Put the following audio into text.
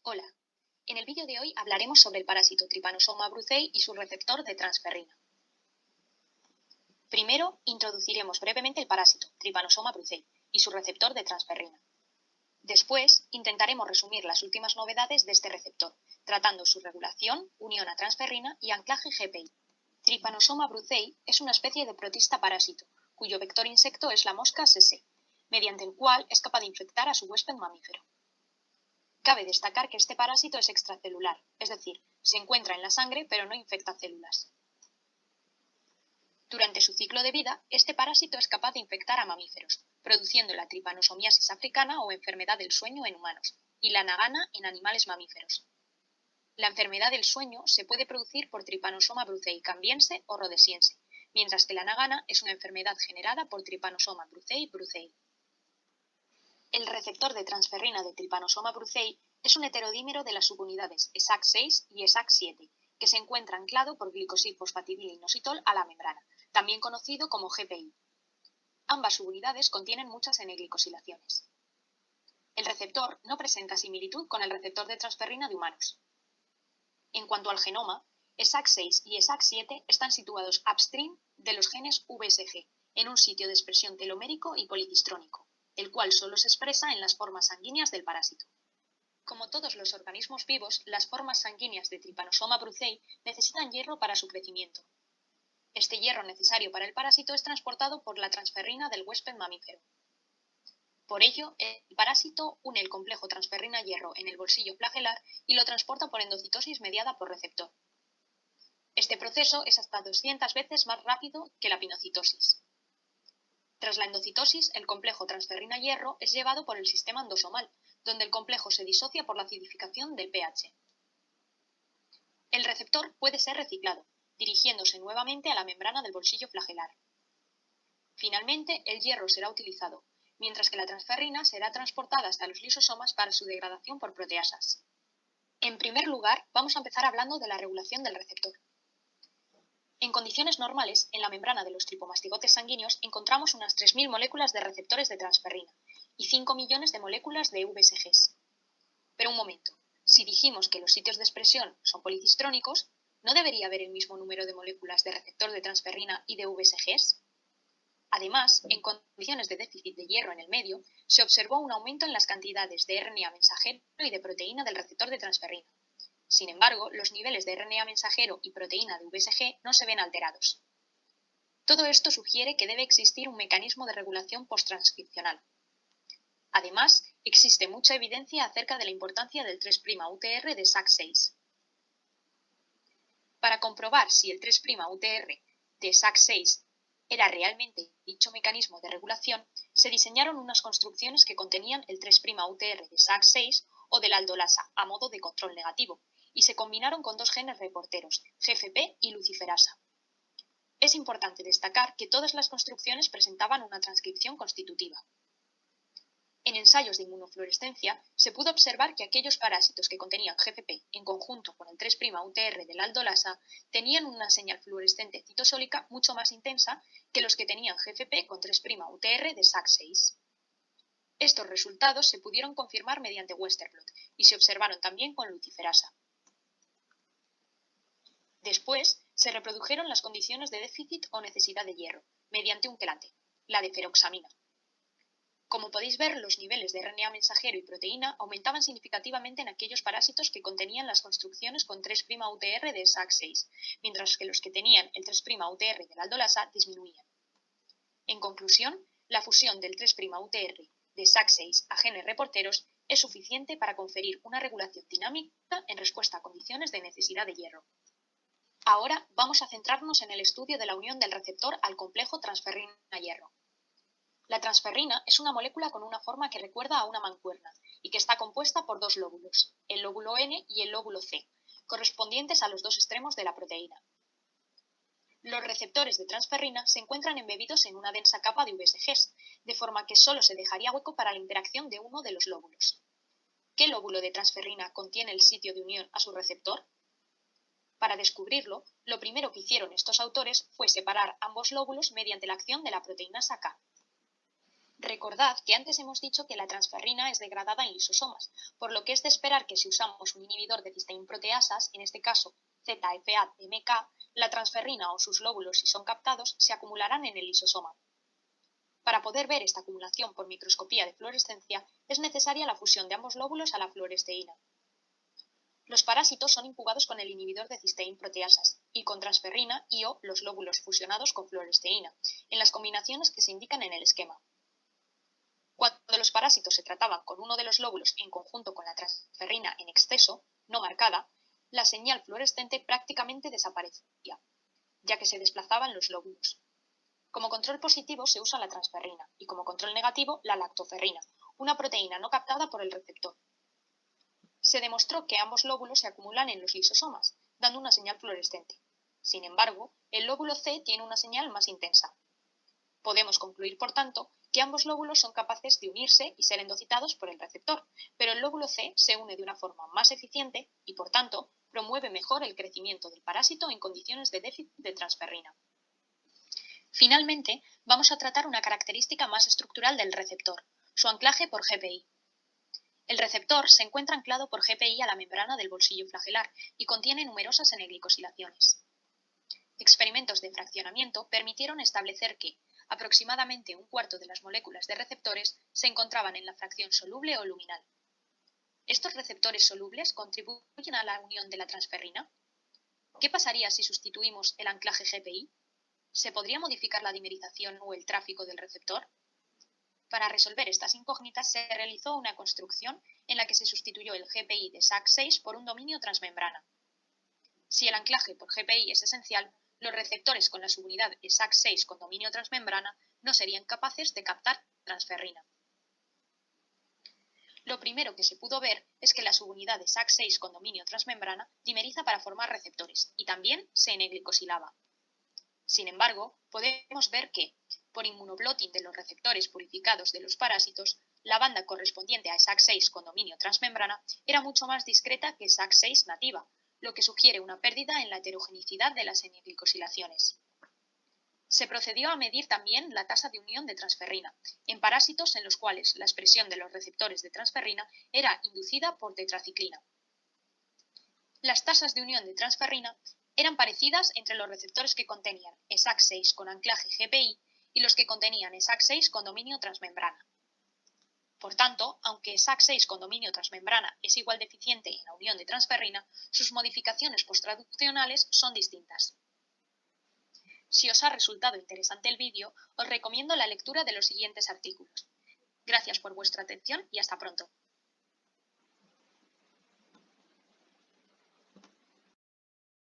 Hola, en el vídeo de hoy hablaremos sobre el parásito Trypanosoma brucei y su receptor de transferrina. Primero, introduciremos brevemente el parásito Trypanosoma brucei y su receptor de transferrina. Después, intentaremos resumir las últimas novedades de este receptor, tratando su regulación, unión a transferrina y anclaje GPI. Trypanosoma brucei es una especie de protista parásito, cuyo vector insecto es la mosca SC, mediante el cual es capaz de infectar a su huésped mamífero. Cabe destacar que este parásito es extracelular, es decir, se encuentra en la sangre pero no infecta células. Durante su ciclo de vida, este parásito es capaz de infectar a mamíferos, produciendo la tripanosomiasis africana o enfermedad del sueño en humanos, y la nagana en animales mamíferos. La enfermedad del sueño se puede producir por Trypanosoma brucei cambiense o rhodesiense, mientras que la nagana es una enfermedad generada por Trypanosoma brucei brucei. El receptor de transferrina de Trypanosoma brucei es un heterodímero de las subunidades ESAC6 y ESAC7, que se encuentra anclado por glicosilfosfatidilinositol a la membrana, también conocido como GPI. Ambas subunidades contienen muchas N-glicosilaciones. El receptor no presenta similitud con el receptor de transferrina de humanos. En cuanto al genoma, ESAC6 y ESAC7 están situados upstream de los genes VSG, en un sitio de expresión telomérico y policistrónico, el cual solo se expresa en las formas sanguíneas del parásito. Como todos los organismos vivos, las formas sanguíneas de Trypanosoma brucei necesitan hierro para su crecimiento. Este hierro necesario para el parásito es transportado por la transferrina del huésped mamífero. Por ello, el parásito une el complejo transferrina-hierro en el bolsillo flagelar y lo transporta por endocitosis mediada por receptor. Este proceso es hasta 200 veces más rápido que la pinocitosis. Tras la endocitosis, el complejo transferrina-hierro es llevado por el sistema endosomal, donde el complejo se disocia por la acidificación del pH. El receptor puede ser reciclado, dirigiéndose nuevamente a la membrana del bolsillo flagelar. Finalmente, el hierro será utilizado, mientras que la transferrina será transportada hasta los lisosomas para su degradación por proteasas. En primer lugar, vamos a empezar hablando de la regulación del receptor. En condiciones normales, en la membrana de los tripomastigotes sanguíneos encontramos unas 3.000 moléculas de receptores de transferrina y 5 millones de moléculas de VSGs. Pero un momento, si dijimos que los sitios de expresión son policistrónicos, ¿no debería haber el mismo número de moléculas de receptor de transferrina y de VSGs? Además, en condiciones de déficit de hierro en el medio, se observó un aumento en las cantidades de RNA mensajero y de proteína del receptor de transferrina. Sin embargo, los niveles de RNA mensajero y proteína de VSG no se ven alterados. Todo esto sugiere que debe existir un mecanismo de regulación posttranscripcional. Además, existe mucha evidencia acerca de la importancia del 3'-UTR de SAC6. Para comprobar si el 3'-UTR de SAC6 era realmente dicho mecanismo de regulación, se diseñaron unas construcciones que contenían el 3'-UTR de SAC6 o del aldolasa a modo de control negativo, y se combinaron con dos genes reporteros, GFP y luciferasa. Es importante destacar que todas las construcciones presentaban una transcripción constitutiva. En ensayos de inmunofluorescencia se pudo observar que aquellos parásitos que contenían GFP en conjunto con el 3'-UTR del aldolasa tenían una señal fluorescente citosólica mucho más intensa que los que tenían GFP con 3'-UTR de SAC6. Estos resultados se pudieron confirmar mediante Westerblot y se observaron también con luciferasa. Después, se reprodujeron las condiciones de déficit o necesidad de hierro, mediante un quelante, la deferoxamina. Como podéis ver, los niveles de RNA mensajero y proteína aumentaban significativamente en aquellos parásitos que contenían las construcciones con 3'-UTR de SAC6, mientras que los que tenían el 3'-UTR del aldolasa disminuían. En conclusión, la fusión del 3'-UTR de SAC6 a genes reporteros es suficiente para conferir una regulación dinámica en respuesta a condiciones de necesidad de hierro. Ahora vamos a centrarnos en el estudio de la unión del receptor al complejo transferrina-hierro. La transferrina es una molécula con una forma que recuerda a una mancuerna y que está compuesta por dos lóbulos, el lóbulo N y el lóbulo C, correspondientes a los dos extremos de la proteína. Los receptores de transferrina se encuentran embebidos en una densa capa de VSGs, de forma que solo se dejaría hueco para la interacción de uno de los lóbulos. ¿Qué lóbulo de transferrina contiene el sitio de unión a su receptor? Para descubrirlo, lo primero que hicieron estos autores fue separar ambos lóbulos mediante la acción de la proteína K. Recordad que antes hemos dicho que la transferrina es degradada en lisosomas, por lo que es de esperar que si usamos un inhibidor de cisteína-proteasas, en este caso ZFA-MK, la transferrina o sus lóbulos, si son captados, se acumularán en el lisosoma. Para poder ver esta acumulación por microscopía de fluorescencia, es necesaria la fusión de ambos lóbulos a la fluoresceína. Los parásitos son incubados con el inhibidor de cisteína-proteasas y con transferrina y o los lóbulos fusionados con fluoresceína, en las combinaciones que se indican en el esquema. Cuando los parásitos se trataban con uno de los lóbulos en conjunto con la transferrina en exceso, no marcada, la señal fluorescente prácticamente desaparecía, ya que se desplazaban los lóbulos. Como control positivo se usa la transferrina y como control negativo la lactoferrina, una proteína no captada por el receptor. Se demostró que ambos lóbulos se acumulan en los lisosomas, dando una señal fluorescente. Sin embargo, el lóbulo C tiene una señal más intensa. Podemos concluir, por tanto, que ambos lóbulos son capaces de unirse y ser endocitados por el receptor, pero el lóbulo C se une de una forma más eficiente y, por tanto, promueve mejor el crecimiento del parásito en condiciones de déficit de transferrina. Finalmente, vamos a tratar una característica más estructural del receptor, su anclaje por GPI. El receptor se encuentra anclado por GPI a la membrana del bolsillo flagelar y contiene numerosas N-glicosilaciones. Experimentos de fraccionamiento permitieron establecer que aproximadamente un cuarto de las moléculas de receptores se encontraban en la fracción soluble o luminal. ¿Estos receptores solubles contribuyen a la unión de la transferrina? ¿Qué pasaría si sustituimos el anclaje GPI? ¿Se podría modificar la dimerización o el tráfico del receptor? Para resolver estas incógnitas se realizó una construcción en la que se sustituyó el GPI de SAC6 por un dominio transmembrana. Si el anclaje por GPI es esencial, los receptores con la subunidad SAC6 con dominio transmembrana no serían capaces de captar transferrina. Lo primero que se pudo ver es que la subunidad de SAC6 con dominio transmembrana dimeriza para formar receptores y también se N-glicosilaba. Sin embargo, podemos ver que, por inmunoblotting de los receptores purificados de los parásitos, la banda correspondiente a SAC6 con dominio transmembrana era mucho más discreta que SAC6 nativa, lo que sugiere una pérdida en la heterogenicidad de las N-glicosilaciones. Se procedió a medir también la tasa de unión de transferrina, en parásitos en los cuales la expresión de los receptores de transferrina era inducida por tetraciclina. Las tasas de unión de transferrina eran parecidas entre los receptores que contenían SAC6 con anclaje GPI y los que contenían SAC6 con dominio transmembrana. Por tanto, aunque SAC6 con dominio transmembrana es igual de eficiente en la unión de transferrina, sus modificaciones posttraduccionales son distintas. Si os ha resultado interesante el vídeo, os recomiendo la lectura de los siguientes artículos. Gracias por vuestra atención y hasta pronto.